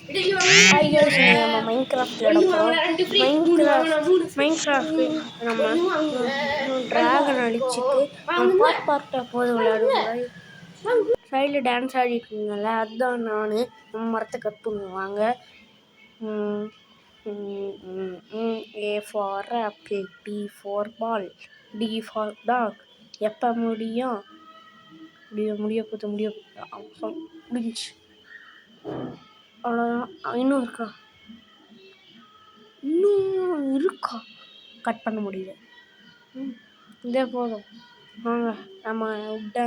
Hi guys, இன்னைக்கு நம்ம Minecraft விளையாட போகிறோம். மைன்கிராஃப்ட் நம்ம ட்ராகன் அடிச்சுட்டு நம்ம பார்ட்டாக போது விளையாடுவோம். சைடில் டான்ஸ் ஆடிட்டுருங்கல்ல, அதுதான் நான். நம்ம மரத்தை கட் பண்ணுவாங்க. A for apple, B for ball, D for dog. எப்போ முடியும்? முடிய முடிஞ்சு. அவ்வளோதான். இன்னும் இருக்கா கட் பண்ண முடியல. இதே போதும். வாங்க நம்ம விட்ட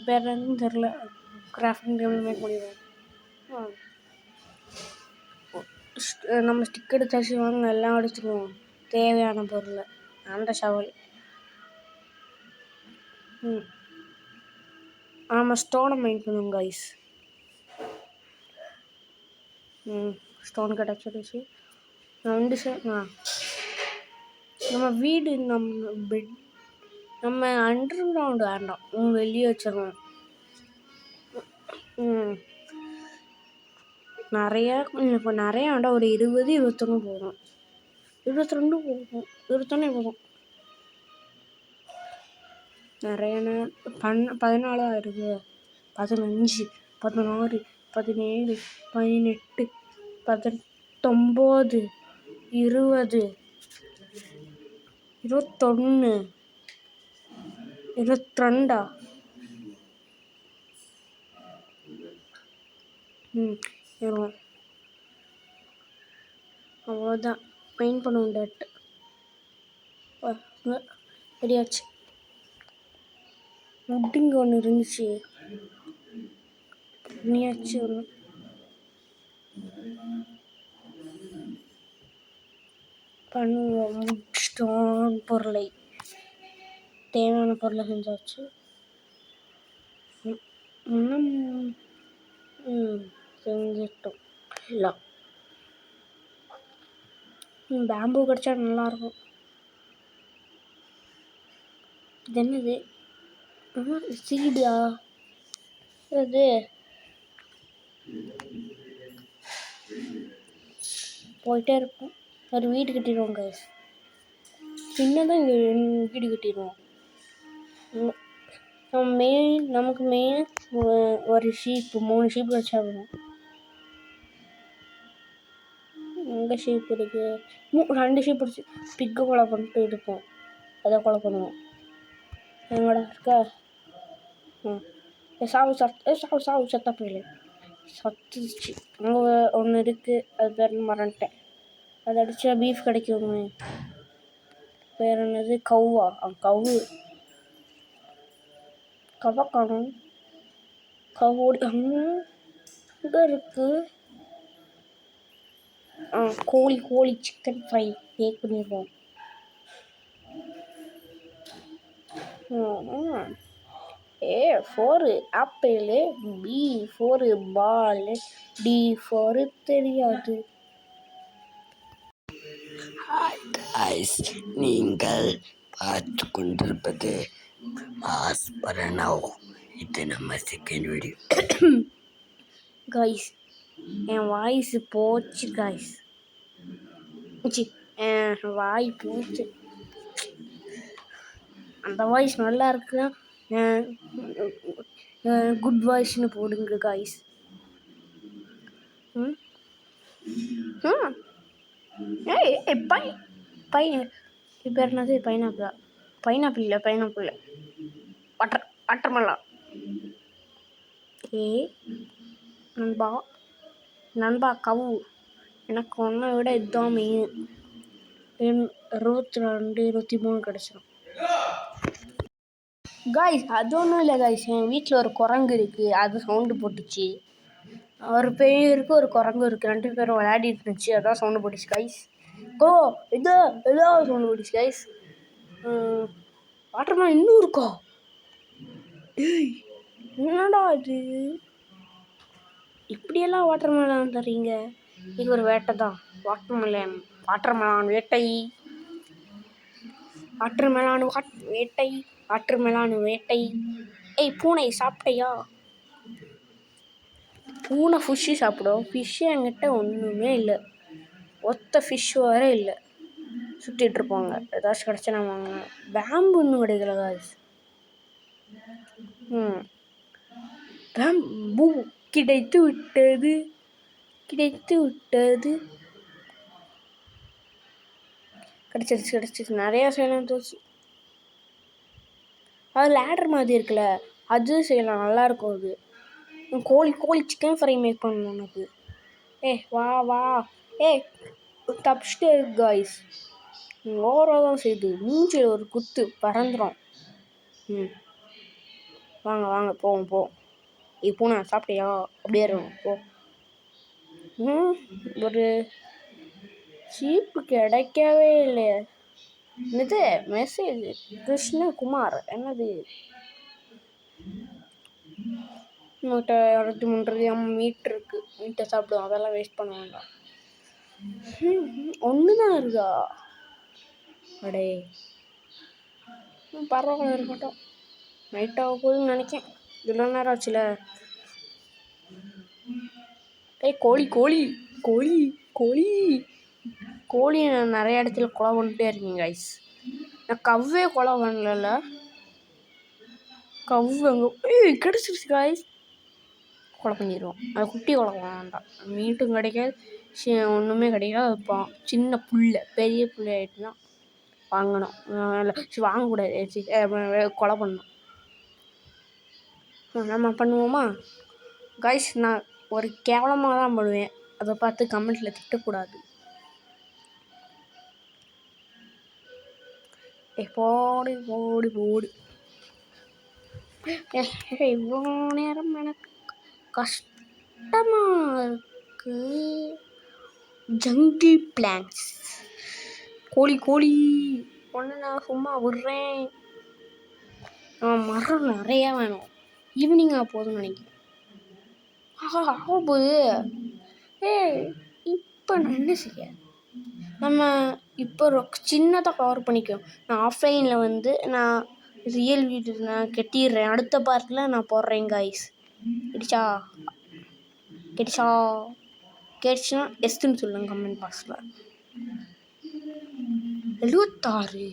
பேர் எதுவும் தெரில. கிராஃப்டிங் டேபிள் மேக் முடியும். நம்ம ஸ்டிக் எடுத்து வச்சு வாங்க, எல்லாம் அடிச்சுருவோம். தேவையான பொருள் அந்த ஷவல். நம்ம ஸ்டோனை மைண்ட் பண்ணுவோம் கைஸ். ஸ்டோன் கிடச்சிருச்சு. நம்ம வீடு, நம்ம பெட், நம்ம அண்டர் கிரவுண்டு வேண்டாம், வெளியே வச்சிடணும். இப்போ நிறையா வேண்டாம், ஒரு 20-21 போதும். 22 போதும், 21 போதும். நிறைய 14 இருக்குது. 15, 16, 17, 18, 19, 20, 21, 22. அவ்வளோதான். மெயின் பண்ணுவோம். டேட் ரெடியாச்சு. முட்டிங்க ஒன்று இருந்துச்சு, பண்ணியாச்சு. ஒன்று பண்ணுவோம். முடிச்சிட்டோம். பொருளை தேவையான பொருளை செஞ்சாச்சு. செஞ்சிட்டோம் எல்லாம். பேம்பு கிடச்சா நல்லாயிருக்கும். இது என்னது? சீடா அது? போயிட்டே இருக்கும். ஒரு வீடு கட்டிடுவோம் கைஸ். சின்னதான் இங்கே வீடு கட்டிடுவோம். நமக்கு மெயின் ஒரு ஷீப்பு, 3 ஷீப் வச்சா போதும். எங்கே ஷீப் இருக்கு? 2 ஷீப் பிடிச்சி பிக்கு கொலை பண்ணிட்டு இருப்போம். அதை கொலை பண்ணுவோம். எங்கடா இருக்க? சாவு சத்தா போயில சத்துச்சு. அங்கே ஒன்று இருக்குது, அது பேர் மறந்துட்டேன். அதை அடித்தா பீஃப் கிடைக்கும். பேர் என்னது? கவ்வா. கவ்வா காணும். கவோடி அங்கே இருக்குது. கோழி சிக்கன் ஃப்ரை பேக் பண்ணிடுவோம். A for apple, B for ball, D for தெரியாது. Hi guys, நீங்கள் பார்த்து கொண்டிருப்பது மாஸ் பரணவ். இது நம்ம செகண்ட் வீடியோ. கைஸ், என் வாய்ஸ் போச்சு கைஸ். வாய் போச்சு. அந்த வாய்ஸ் நல்லா இருக்குன்னா குட் வாய்ஸ்னு போடுங்க கைஸ். இது பேர் என்னது? பைனாப்பிள் இல்லை, வாட்டர்மெலன். நண்பா கவு. எனக்கு ஒன்றை விட இதுதான் மெயின். 22, 23 கிடச்சிடும். காய்ஸ், அது ஒன்றும் இல்லை காய்ஸ். என் வீட்டில் ஒரு குரங்கு இருக்குது, அது சவுண்டு போட்டுச்சு. ஒரு பேயும் இருக்குது, ஒரு குரங்கும் இருக்குது. 2 பேரும் விளையாடிட்டு இருந்துச்சு, அதான் சவுண்டு போட்டுச்சு காய்ஸ். ஏதோ சவுண்டு போட்டுச்சு காய்ஸ். வாட்டர்மெலன் இன்னும் இருக்கா? என்னடா அது? இப்படியெல்லாம் வாட்டர்மெலன் தரீங்க? இது ஒரு வேட்டை தான். வாட்டர்மெலான் வேட்டை. ஏய் பூனை, சாப்பிட்டையா? பூனை ஃபிஷ்ஷு சாப்பிடும். ஃபிஷ்ஷு என்கிட்ட ஒன்றுமே இல்லை. ஒத்த ஃபிஷ் வேறு இல்லை. சுற்றிட்டுருப்பாங்க. ஏதாச்சும் கிடச்சா நான் வாங்கினேன். பேம்பு இன்னும் கிடைக்கல காய்ஸ். பேம்பு கிடைத்து விட்டது. கிடச்சிருச்சு. நிறையா செய்யலாம் தோச்சு. அது லேடர் மாதிரி இருக்குல்ல, அது செய்யலாம். நல்லாயிருக்கும் அது. கோழி சிக்கன் ஃப்ரை மேக் பண்ணணும் எனக்கு. வா தப்பிச்சிட்டே இருக்கு காய்ஸ். ஓவராக தான் செய்யுது. மூஞ்சில் ஒரு குத்து பறந்துடும். வாங்க போவோம். இப்போ நான் சாப்பிட்டியா? அப்படியே இருக்கும் போ. ஒரு சீப்பு கிடைக்கவே இல்லையே. என்னது மெசேஜ்? கிருஷ்ணகுமார் என்னது? நம்மகிட்ட 230 மீட்டர் இருக்கு. மீட்டை சாப்பிடுவோம். அதெல்லாம் வேஸ்ட் பண்ண வேண்டாம். ஒன்று தான் இருக்கா? அடே பரவாயில்ல இருக்கட்டும். நைட்டாக போகுதுன்னு நினைக்கேன். இவ்வளோ நேரம் ஆச்சுல. கோழி நான் நிறைய இடத்துல கொலை பண்ணிட்டே இருக்கேன் கைஸ். நான் கவ்வே கொலை பண்ணல. கவ்வு அங்கே கிடச்சிருச்சு காய்ஸ். கொலை பண்ணிடுவோம். அது குட்டி கொலை பண்ண வேண்டாம். மீட்டும் கிடைக்காது, ஒன்றுமே கிடைக்காது. அது சின்ன புல்லை பெரிய புள்ளை ஆகிட்டுனா வாங்கணும். வாங்கக்கூடாது, கொலை பண்ணணும். நம்ம பண்ணுவோமா காய்ஸ்? நான் ஒரு கேவலமாக தான் பண்ணுவேன். அதை பார்த்து கமெண்ட்டில் திட்டக்கூடாது. போடு இவ்வளோ நேரம் எனக்கு கஷ்டமாக இருக்கு. Jungle plans. கோழி ஒன்று நான் சும்மா விடுறேன். மரம் நிறையா வேணும். ஈவினிங்காக போதும்னு நினைக்கிறேன். போகுது. இப்போ நான் என்ன செய்ய? நம்ம இப்போ சின்னதாக கவர் பண்ணிக்குவோம். நான் ஆஃப்லைனில் நான் ரியல் வீடு நான் கட்டிடுறேன். அடுத்த பார்ட்டில் நான் போடுறேன் காய்ஸ். கேட்டுச்சுன்னா எஸ்ன்னு சொல்லுங்க கமெண்ட் பாக்ஸில். 76.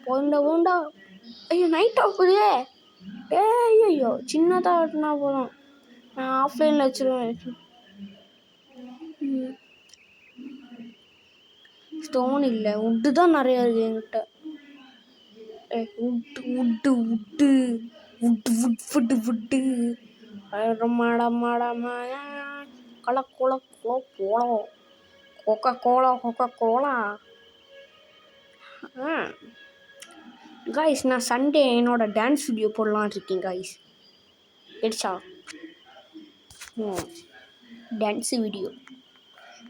போண்டா. ஐயோ நைட் ஆகுது. ஐயோ சின்னதாக வெட்டினா போதும். நான் ஆஃப்லைனில் வச்சுருவேன். ஸ்டோன் இல்லை, உட்டு தான் நிறையா இருக்குது என்கிட்ட. உட்டு கோலா. காய்ஸ் நான் சண்டே என்னோட டான்ஸ் வீடியோ போடலான்னு இருக்கேன் காய்ஸ். எடுச்சா டான்ஸ் வீடியோ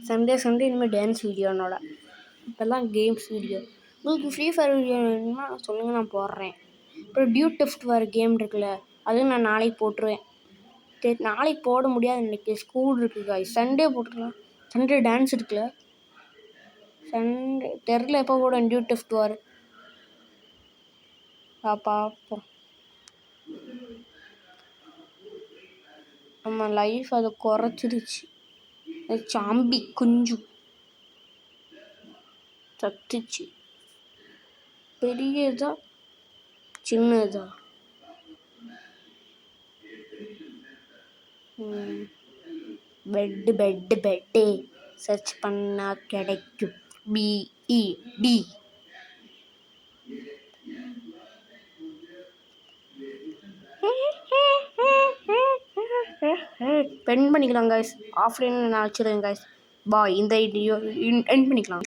சண்டே இனிமேல் டான்ஸ் வீடியோ. என்னோட இப்போல்லாம் கேம்ஸ் வீடியோ. உங்களுக்கு ஃப்ரீ ஃபயர் வீடியோ வேணும்னா சொல்லுங்கள், நான் போடுறேன். அப்புறம் டியூட் டெஃப்ட் வர கேம் இருக்குல்ல, அதுவும் நான் நாளைக்கு போட்டுருவேன். நாளைக்கு போட முடியாது, இன்றைக்கி ஸ்கூல் இருக்குது காய்ஸ். சண்டே போட்டுருலாம். சண்டே டான்ஸ் இருக்குல்ல, சண்டே தெரில எப்போ போட டியூட் டெஃப்ட் வர பார்ப்போம். நம்ம லைஃப் அதை குறைச்சிருச்சு. சாம்பி குஞ்சு சத்துச்சு. பெரியதா சின்னதா? பெட்டு சர்ச் பண்ணா கிடைக்கும். BED. பென் பண்ணிக்கலாம் காய்ஸ். ஆஃப்லைனில் நான் வச்சுருவேன் காய்ஸ். பாய். இந்த வீடியோ என் பண்ணிக்கலாம்.